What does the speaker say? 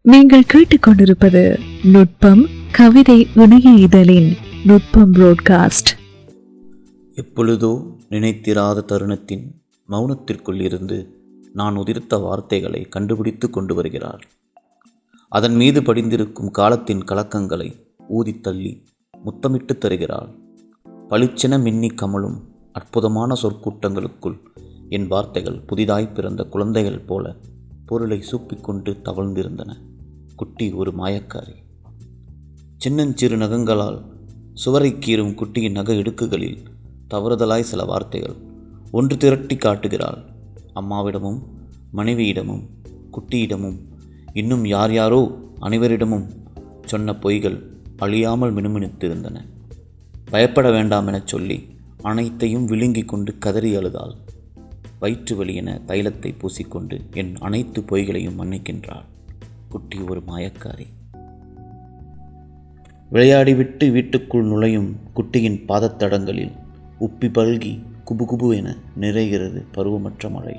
நீங்கள் கேட்டுக்கொண்டிருப்பது நுட்பம் கவிதை இணைய இதழின் நுட்பம் புரோட்காஸ்ட். எப்பொழுதோ நினைத்திராத தருணத்தின் மௌனத்திற்குள் இருந்து நான் உதிர்த்த வார்த்தைகளை கண்டுபிடித்து கொண்டு வருகிறாள். அதன் மீது படிந்திருக்கும் காலத்தின் கலக்கங்களை ஊதித்தள்ளி முத்தமிட்டு தருகிறாள். பளிச்சென மின்னி கமலும் அற்புதமான சொற்கூட்டங்களுக்குள் என் வார்த்தைகள் புதிதாய் பிறந்த குழந்தைகள் போல பொருளை சூப்பிக்கொண்டு தவழ்ந்திருந்தன. குட்டி ஒரு மாயக்காரி. சின்னஞ்சிறு நகங்களால் சுவரை கீறும் குட்டியின் நக இடுக்குகளில் தவறுதலாய் சில வார்த்தைகள் ஒன்று திரட்டி காட்டுகிறாள். அம்மாவிடமும் மனைவியிடமும் குட்டியிடமும் இன்னும் யார் யாரோ அனைவரிடமும் சொன்ன பொய்கள் அழியாமல் மினுமினுத்திருந்தன. பயப்பட வேண்டாம் எனச் சொல்லி அனைத்தையும் விழுங்கி கொண்டு கதறி அழுதாள். வயிற்று வலி என தைலத்தை பூசிக்கொண்டு என் அனைத்து பொய்களையும் மன்னிக்கின்றாள். குட்டி ஒரு மாயக்காரி. விளையாடிவிட்டு வீட்டுக்குள் நுழையும் குட்டியின் பாதத்தடங்களில் உப்பி பல்கி குபுகுபு என நிறைகிறது பருவமற்ற மழை.